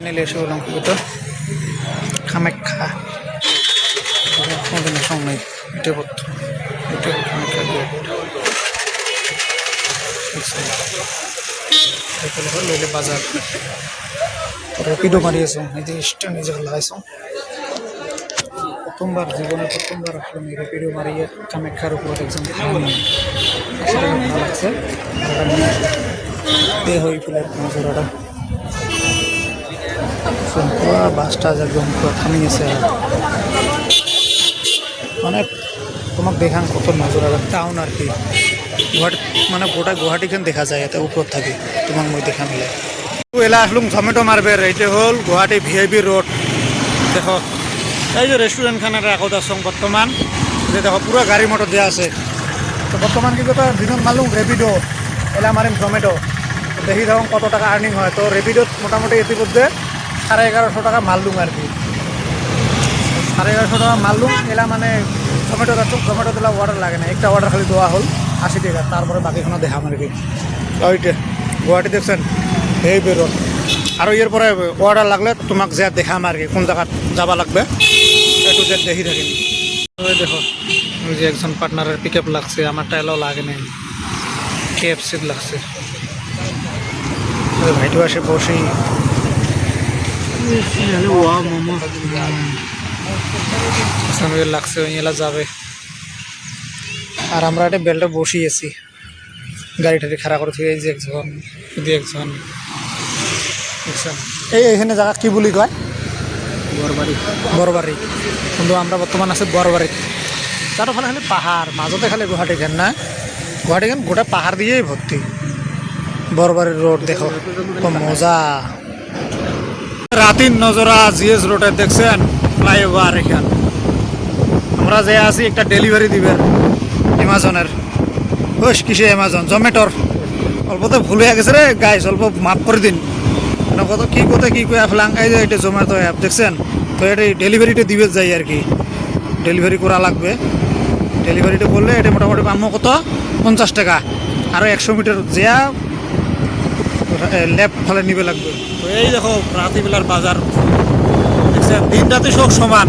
Finally এসে বললাম ভিতর কামাখ্যা কোনদিনের সঙ্গে নেই এটা প্রথম এটা কামাখ্যা গেট লইলে বাজার রেপিডো মারিয়েছ এই যে স্ট্যান্ড নিজে লাগাইছ প্রথমবার জীবনে প্রথমবার আসলে রেপিডো মারিয়ে কামাখ্যার উপর একজন খাওয়ানি সেটা ভালো লাগছে এ হয়ে ফেলে নজরাটা পুরো বাসটা একদম পুরো থামিয়েছে মানে তোমাকে দেখান কত নজরাটা টাউন আর কি গুয়াহাটি মানে গোটা গুয়াহাটিখান দেখা যায় এত উপর থাকে তোমার মই দেখা মিলে এলা আসলুম জমেটো মারবের এইটা হল গুয়াহাটি ভিআইপি রোড দেখো এই যে রেস্টুরেন্টখানের আগত আসং বর্তমান যে দেখো পুরো গাড়ি মোটর দেওয়া আছে তো বর্তমান কি কথা দিনত মারলুম রেপিডো এলা মারিম জমেটো দেখি দেখুন কত টাকা আর্নিং হয় তো রেপিডোত মোটামুটি ইতিমধ্যে 1150 টাকা মারলুম আর কি 1150 টাকা মারলুম এলা মানে জমেটো রাখুন জমেটো দিলা অর্ডার লাগে না একটা অর্ডার খালি দেওয়া হল 80 টাকা তারপরে বাকিখানে দেখাম আর কি ওইটা গুয়াহাটি দেখছেন এই বেরোন আর এরপরে অর্ডার লাগলে তোমাক যা দেখাম আর কি কোন জায়গাত যাবা লাগবে একটু যে দেখি থাকিম ওই দেখো ওই যে একজন পার্টনারের পিক আপ লাগছে আমারটা এলাও লাগে নাই KFC লাগছে ওই ভাইটু আসে বসেই মোমো লাগছে ওই এলা যাবে আর আমরা একটা বেলটা বসিয়েছি গাড়ি টাড়ি খারাপ করে থেকে এই যে একজন যদি একজন এইখানে জায়গা কি বলি কয় বরবাড়ি বরবাড়ি কিন্তু আমরা বর্তমান আছে বরবাড়ি চারোফালে খালি পাহাড় মাজতে খালি গুয়াহাটিখান না গুয়াহাটিখান গোটা পাহাড় দিয়েই ভর্তি বরবাড়ির রোড দেখো তো মজা রাতির নজরা জিএস রোডে দেখছেন ফ্লাইওভার এখান আমরা যে আছি একটা ডেলিভারি দিবেন অ্যামাজনের হোস কিসে অ্যামাজন জমেটোর অল্পতে ভুল হয়ে গেছে রে গাইস অল্প মাফ করে দিন কত কি কথা কি কয়ে ফেলাং এই যে এটা জোম্যাটো অ্যাপ দেখছেন তো এটা ডেলিভারিটা দিবে যাই আর কি ডেলিভারি করা লাগবে ডেলিভারিটা করলে এটা মোটামুটি পামো কত 50 টাকা আরও 100 মিটার যা লেফট ফেলে নিবে লাগবে তো এই দেখো রাতিবেলার বাজার দেখছেন দিন রাতে সব সমান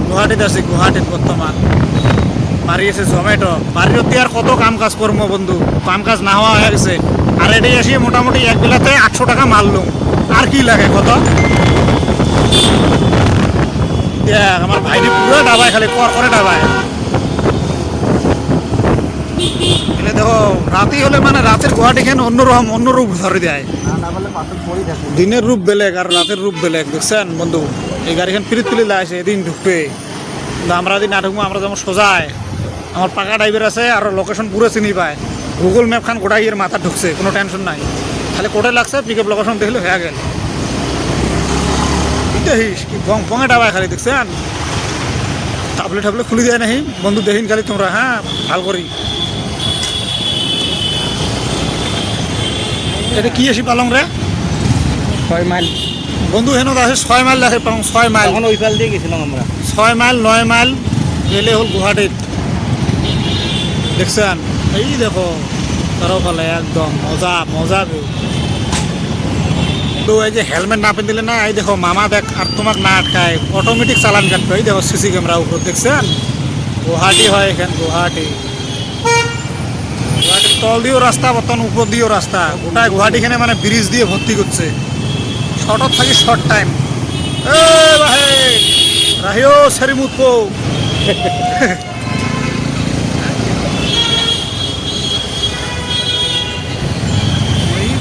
গুয়াহাটিতে আছে গুয়াহাটির বর্তমান মারিয়েছে জমেটো বাড়িতে আর কত কাম কাজ করবো বন্ধু কাম কাজ না হওয়া হয়ে গেছে আর এটাই আসি মোটামুটি এক বেলাতে 800 টাকা মারলুম আর কি লাগে কত আমার ভাইটি পুরো ডাবায় খালি কর করে ডাবায় এলে দেখো রাতি হলে মানে রাতের গুয়াহাটিখান অন্যরকম অন্য রূপ ধরে দেয় দিনের রূপ বেলেগ আর রাতের রূপ বেলেগ দেখছেন বন্ধু এই গাড়িখান ফিরিত তুলে লাগাইছে এদিন ঢুকবে কিন্তু আমরা যদি না ঢুকবো আমরা যেমন সোজায় আমার পাকা ড্রাইভার আছে আর লোকেশন পুরো চিনি পায় গুগল ম্যাপ খান গোটাই এর মাথা ঢুকছে কোনো টেনশন নাই খালি কোথায় লাগছে পিক আপ লোকেশন দেখলে হয়ে গেল দেখিস কি বঙে ডাবায় খালি দেখছেন টাবলে টাবলে খুলি দেয় নাহি বন্ধু দেখিন খালি তোমরা হ্যাঁ ভাল করি এটা কি আসি পালং রে 6 মাইল বন্ধু হেন আছে 6 মাইল দেখে পালং 6 মাইল এখন ওইফাল দিয়ে গেছিলাম আমরা 6 মাইল 9 মাইল এলে হল গুয়াহাটিত দেখছেন এই দেখো চারোফালে একদম মজা মজা ভিউ তো এই যে হেলমেট না পিন্ধিলে না এই দেখো মামা দেখ আর তোমাক না আটকায় অটোমেটিক চালান কাটবে এই দেখো সিসি ক্যামেরা উপর দেখছেন গুয়াহাটি হয় এখানে গুয়াহাটির তল দিয়েও রাস্তা বর্তমান উপর দিয়েও রাস্তা গোটায় গুয়াহাটিখানে মানে ব্রিজ দিয়ে ভর্তি করছে শর্টত থাকি শর্ট টাইম রাহিও সেরিমুত পো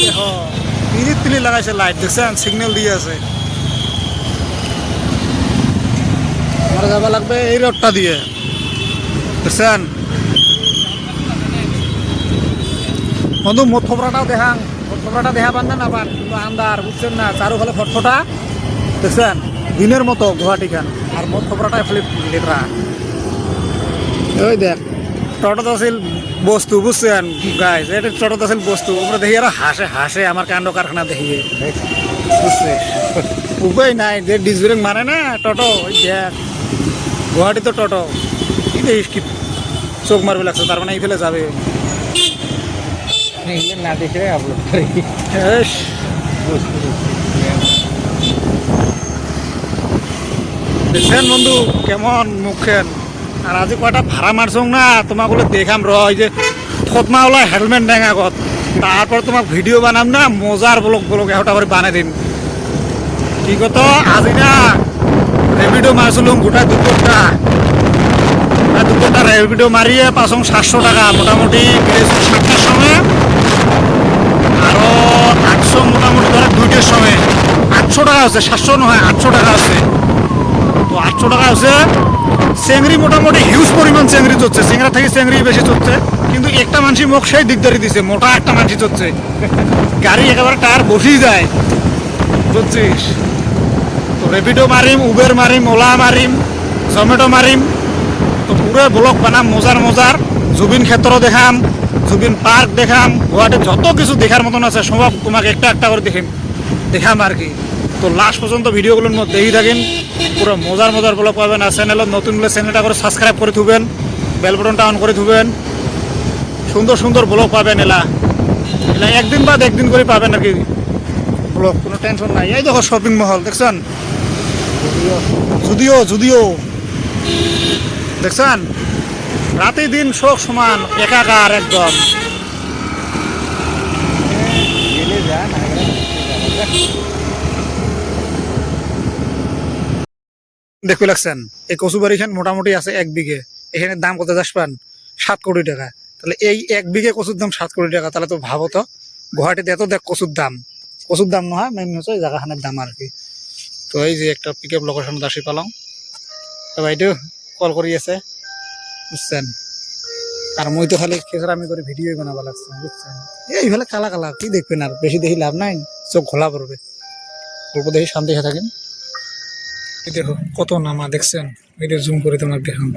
দেখো মিনিট তুলি লাগাইছে লাইট দেখছেন সিগন্যাল দিয়ে আছে আমার যাবা লাগবে এই রোডটা দিয়ে দেখছেন বন্ধু মোট থোপড়াটাও দেখাং মোট থোপড়াটা দেখা পান না পান কিন্তু আন্দার বুঝছেন না চারোফালে ফটফটা দেখছেন দিনের মতো গুয়াহাটিখান আর মোট থোপড়াটা ফেলে লেটরা ওই দেখ টোটোত আছিল বস্তু বুঝছেন গাইজ এটা টোটোত আছিল বস্তু আমরা দেখি আর হাসে হাসে আমার কাণ্ড কারখানা দেখিয়ে বুঝছে উপায় নাই যে ডিসব্রেক মারে না টোটো ওই দেখ গুয়াহাটি তো টোটো কি দেখিস কি চোখ মারবে লাগছে তার মানে এই ফেলে যাবে না দেখে আপলোড করি দেখছেন বন্ধু কেমন মুখেন আর আজি কয়টা ভাড়া মারছং না তোমাক বলে দেখাম রয় যে থতমা ওলা হেলমেট নেং আগত তারপর তোমাক ভিডিও বানাম না মজার ব্লগ ব্লগ এটা করে বানাই দিন কি কত আজি না রেপিডো মারছিলাম গোটা 2 ঘন্টা রেপিডো মারিয়ে পাছং 700 টাকা মোটামুটি বেরিয়েছিল 7টার সময় আরো 800 মোটামুটি ধরে 2টার সময় 800 টাকা আছে 700 নয় 800 টাকা আছে তো 800 টাকা আছে চেংড়ি মোটামুটি হিউজ পরিমাণ চেংড়ি চলছে চিংড়া থেকে চেংড়ি বেশি চলছে কিন্তু একটা মানুষই মুখ সেই দিকদারি দিছে মোটা একটা মানুষই চলছে গাড়ি একেবারে টায়ার বসেই যায় বুঝছিস তো রেপিডো মারিম উবের মারিম ওলা মারিম জমেটো মারিম তো পুরো ব্লগ বানাম মজার জুবিন ক্ষেত্র দেখাম জুবিন পার্ক দেখাম গুয়াহাটির যত কিছু দেখার মতন আছে সব তোমাকে একটা করে দেখাম আর কি তো লাস্ট পর্যন্ত ভিডিওগুলোর মধ্যে দেখি থাকেন পুরো মজার ব্লগ পাবেন আর চ্যানেলত নতুন হলে চ্যানেলটা করে সাবস্ক্রাইব করে থুবেন বেল বাটনটা অন করে থুবেন সুন্দর ব্লগ পাবেন এলা একদিন বাদ একদিন করে পাবেন আর কি ব্লগ কোনো টেনশন নাই এই দেখো শপিং মহল দেখছেন যদিও দেখছেন রাতে দিন সব সমান একাকার একদম দেখতে লাগছেন এই কচুবাড়ি খান মোটামুটি আছে 1 বিঘে এখানে দাম কত যাস পান 7 কোটি টাকা তাহলে এই 1 বিঘে কচুর দাম 7 কোটি টাকা তাহলে তো ভাবো তো গুয়াহাটিতে এত দেখ কচুর দাম নহয় মেইন হচ্ছে জায়গাখানের দাম আর কি তো এই যে একটা পিক আপ লোকেশনত আসি পালাম তো বাইদেউ কল কৰি আছে বুঝছেন আর মই তো খালি খেসরামি করে ভিডিও বানাবা লাগছে বুঝছেন এইভাবে কালা কি দেখবেন আর বেশি দেখি লাভ নাই চোখ ঘোলা পড়বে অল্প দেখি শান্তি হয়ে থাকেন এই দেখো কত নামা দেখছেন ভিডিও জুম করে তোমাকে দেখাম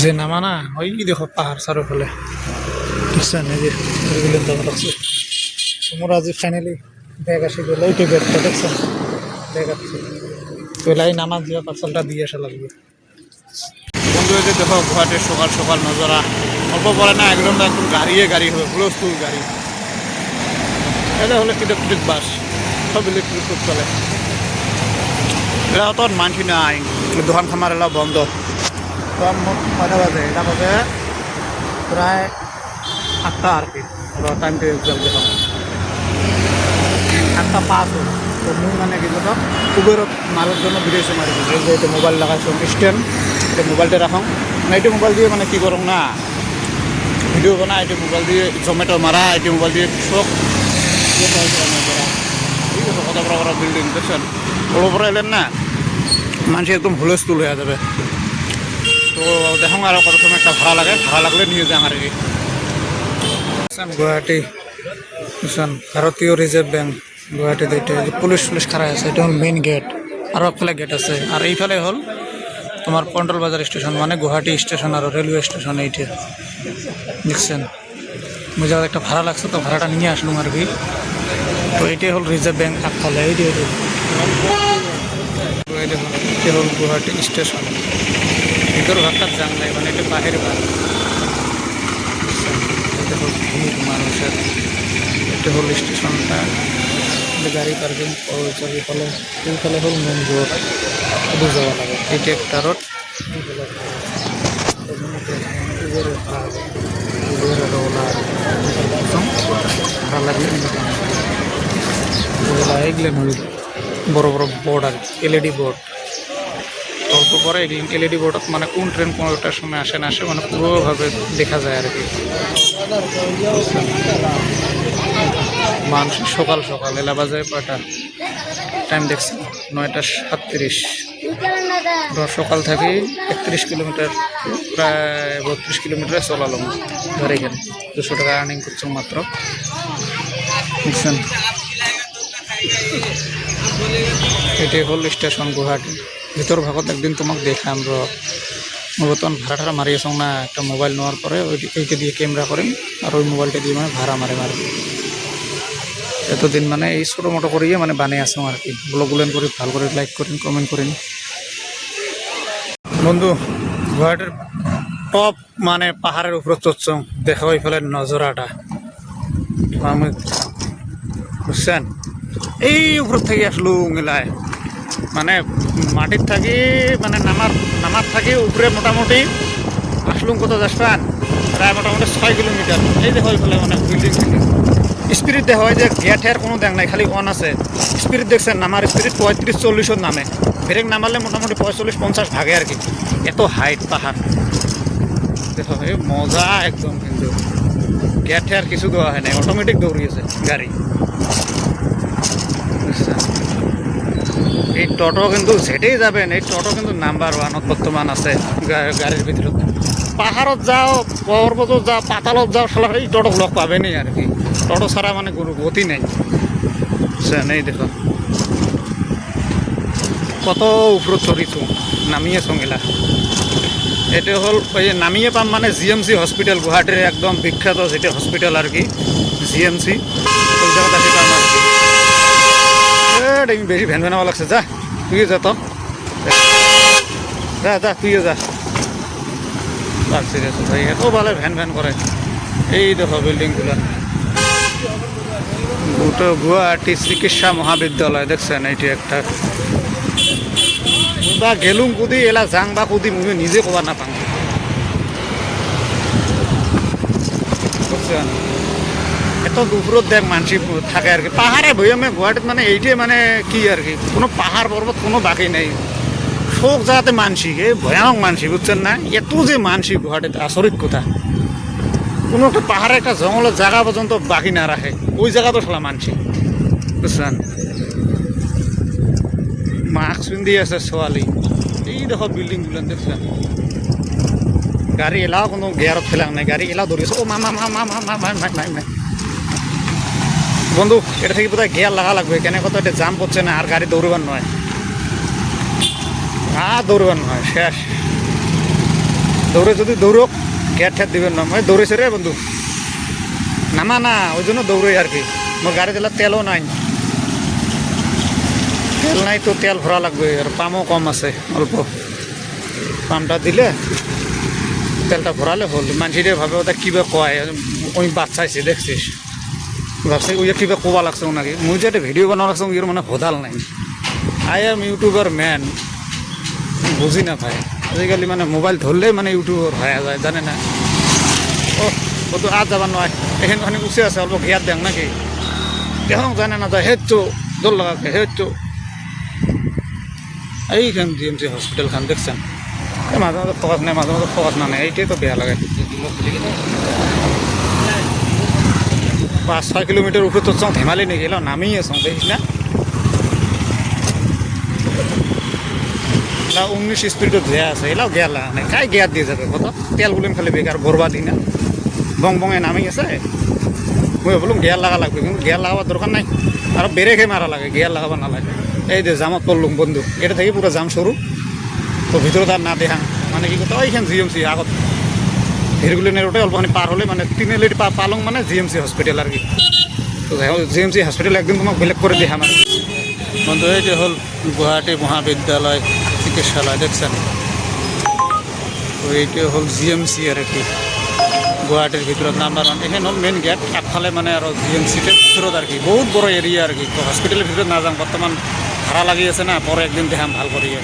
যে নামা না ওই দেখো পাহাড় চারোফালে বুঝছেন এই যে দাম লাগছে তোমার আজি ফাইনালি ব্যাগ আসি গেল এইটা ব্যাগটা দেখছেন ব্যাগ আসছে তো লাই নামা দিয়া পার্সেলটা দিয়ে আসা লাগবে বন্ধু এই যে দেখো গুয়াহাটির সকাল নজরা অল্প পরে না একদম গাড়ি হবে হুলস্থুল গাড়ি এটা হলে ইলেকট্রিক বাস সব ইলেকট্রিক চলে এটা অত মানছি নাই দোকান খামার এলা বন্ধ তো কয়টা বাজে এটা বাজে প্রায় 8টা আর কি টাইমটা এক্সাম দেখো 8:05 তো মুই মানে কি কথা উবেরত মারার জন্য বিদেশে মারি যে এটা মোবাইল লাগাইছো স্ট্যান্ড এটা মোবাইলটা রাখো না এটা মোবাইল দিয়ে মানে কি করো না ভিডিও বানা এটা মোবাইল দিয়ে জমেটো মারা এটা মোবাইল দিয়ে সব কত বড় বিল্ডিং দেখছেন বড় এলেন না মানুষ একদম হুলস্থুল হয়ে যাবে তো দেখো আরো কত সময় একটা ভাড়া লাগলে নিয়ে যান আর কি গুয়াহাটি বুঝছেন ভারতীয় রিজার্ভ ব্যাংক গুয়াহাটিতে এটা পুলিশ খাড়া আছে এটা হল মেইন গেট আরও একফালে গেট আছে আর এইফালে হল তোমার কন্ট্রোল বাজার স্টেশন মানে গুয়াহাটি স্টেশন আর রেলওয়ে স্টেশন এইটা দেখছেন বুঝা একটা ভাড়া লাগছে তো ভাড়াটা নিয়ে আসলাম আর কি তো এইটাই হল রিজার্ভ ব্যাংক একফালে এইটাই হল গুয়াহাটি স্টেশন ভিতর ভাগটা জান নাই মানে এটা বাহির ভাগ এটা হল মানুষের এটা হল স্টেশনটা গাড়ি পার্কিং চারিফালে এইফালে হল মেন রোড শুধু যাওয়া লাগে এইটা একটা রোড ভালো লাগলে এগুলো বড় বোর্ড আর এলইডি বোর্ড অল্প পরে এলইডি বোর্ড মানে কোন ট্রেন কোনোটার সময় আসে না আসে মানে পুরোভাবে দেখা যায় আর কি মানুষ সকাল এলা বাজে কয়টা টাইম দেখছি 9:37 সকাল থেকে 31 কিলোমিটার প্রায় 32 কিলোমিটার চলালাম ধরে এখানে 200 টাকা আর্নিং করছো মাত্র বুঝছেন এটাই হল স্টেশন গুয়াহাটি ভিতর ভাগত একদিন তোমাকে দেখাম বর্তমান ভাড়াটা মারিয়েছ না একটা মোবাইল নেওয়ার পরে এইটা দিয়ে ক্যামেরা করেন আর ওই মোবাইলটা দিয়ে মানে ভাড়া মারে এতদিন মানে এই ছোটো মোটো করিয়ে মানে বানিয়ে আসো আর কি ব্লগুলো করে ভালো করে লাইক করেন কমেন্ট করেন বন্ধু গুয়াহাটির টপ মানে পাহাড়ের উপরে চড়ছ দেখা ওই ফেলে নজরাটা আমি বুঝছেন এই উপর থেকে আসলো মেলায় মানে মাটির থাকি মানে নামার থাকি উপরে মোটামুটি আসলুম কত যাসপান প্রায় মোটামুটি 6 কিলোমিটার। এই যে হয়ে ফেলে মানে বিল্ডিং স্পিরিট দেখা হয় যে গেটের কোনো দেখ নাই, খালি অন আছে। স্পিরিট দেখছেন নামার স্পিরিট 35-40 নামে, ব্রেক নামালে মোটামুটি 45-50 ভাগে আর কি। এত হাইট পাহাড় দেখো, এই মজা একদম। কিন্তু গেটে আর কিছু দেওয়া হয় নাই, অটোমেটিক দৌড়িয়েছে গাড়ি। এই টোটো কিন্তু যেতেই যাবেন, এই টোটো কিন্তু নাম্বার 1 বর্তমান আছে গাড়ির ভিতৰত। পাহাড়ত যাও, পর্বতত যাও, পাতালত যাও, সালা এই টোটো লগ পাবেনই আর কি। টোটো ছাড়া মানে কোনো গতি নেই। এই দেখো কত উপরত চড়িছো, নামিয়েছো গেলা। এটা হল ওই যে নামিয়ে পাম মানে জিএমসি হসপিটাল, গুৱাহাটীর একদম বিখ্যাত যেটা হসপিটাল আর কি, জিএমসি। ওই জায়গাতে আসি পাম আর কি। বেশি ভ্যান ভ্যানাবা লাগছে, যা তুইও যা, তো যা তুইও যা। সিরিয়াস ভাই, এত ভালো ভ্যান ভ্যান করে। এই দেখো বিল্ডিংগুলো, গুয়াহাটি চিকিৎসা মহাবিদ্যালয় দেখছেন, এইটি একটা। বা গেলুম কুদি এলা যাং বা কুদি মুই নিজে কবা নাপাম, বুঝছেন। এত দুপুরত দেখ মানসি থাকে আর কি। পাহাড়ে ভৈয়ামে গুয়াহাটিত মানে এইটাই মানে কি আর কি, কোনো পাহাড় পর্বত কোনো বাকি নেই। সব জায়গাতে মানসি, এই ভয়ানক মানসি, বুঝছেন না। এত যে মানসি গুয়াহাটিত আচরিত কথা। কোনো একটা পাহাড়ে একটা জঙ্গলের জায়গা পর্যন্ত বাকি না রাখে, ওই জায়গাতো খেলা মানসি, বুঝছেন। মাস্ক পিন্ধি আছে ছোৱালী। এই দেখো বিল্ডিংগুলো দেখছেন। গাড়ি এলাও কোনো গিয়ারত ফেলাং নাই, গাড়ি এলাও ধরেছে। ও মা বন্ধু, এটা থেকে বোধহয় গিয়ার লাগা লাগবে, কেন কত এটা জাম পড়ছে না, আর গাড়ি দৌড়বার নয়, আর দৌড়বার নয়, শেষ। দৌড়ে যদি দৌড়ক গিয়ার ঠেট দিবেন না। মানে দৌড়েছে রে বন্ধু, নামা না, ওই জন্য দৌড়ই আর কি। মোর গাড়ি দিলে তেলও নাই, তেল নাই তো তেল ভরা লাগবে, আর পামও কম আছে অল্প। পামটা দিলে তেলটা ভরালে হল। মানুষের ভাবে ওটা কিবা কয়, ওই বাচ্চাইছে দেখছিস, ভাবছি ওই কিবা কবা লাগছে নাকি। মুই যে একটা ভিডিও বানাবা লাগছে, ওই মানে হোদাল নাই। আই এম ইউটিউবার ম্যান, বুঝি না ভাই। আজিকালি মানে মোবাইল ধরলেই মানে ইউটিউবার হয়ে যায়, জানে না। ও কত আর যাবার নয়, এখানে ওখানে উচে আছে, অল্প ঘিয়ার দেখ নাকি এখন জানে না, যায় হেঁচো দোল লাগাকে হেঁচো। এইখান জিএমসি হসপিটাল খান দেখছেন, মাঝে মাঝে ফকাস নেই, মাঝে মাঝে ফকাস না নেই, এইটাই তো বেয়া লাগে। 5-6 কিলোমিটার উপরে তো চাও, ধেমালি নেই গেলাম, নামিয়ে আছো দেখিস না। 19 স্পিডত গিয়া আছে, এলাও গিয়ার লাগা নাই, কাই গিয়ার দিয়ে যাবে কত, তেল গুলিম খালি বেকার বরবাদি না। বং বঙে নামি আছে, মই বললাম গিয়ার লাগা লাগবে, কিন্তু গিয়ার লাগাবার দরকার নাই, আর ব্রেকে মারা লাগে, গিয়ার লাগাবা নালাগে। এই যে জামত পড়লুম বন্ধু, এটা থেকে পুরো জাম শুরু, তো ভিতরে আর না দেখা মানে কি কথা। ওইখান জিএমসি আগত হিরগুলিনের ওটাই অল্পখানি পার হলে মানে 3 এলিট পালং মানে জিএমসি হসপিটাল আর কি। তো জিএমসি হসপিটাল একদিন তোমাকে বেলেগ করে দেখাম আর বন্ধু। এই যে হল গুয়াহাটি মহাবিদ্যালয় চিকিৎসালয় দেখছেন, তো এইটা হল জিএমসি আর কি, গুয়াহাটির ভিতৰত নাম্বার 1। এখানে হল মেইন গেট, আগফালে মানে আর জিএমসিতে ভিতৰত আর কি, বহুত বড় এরিয়া আর কি। তো হসপিটালের ভিতৰত না যাম, বর্তমান ভাড়া লাগি আছে না, পরে একদিন দেখাম ভাল করিয়ে।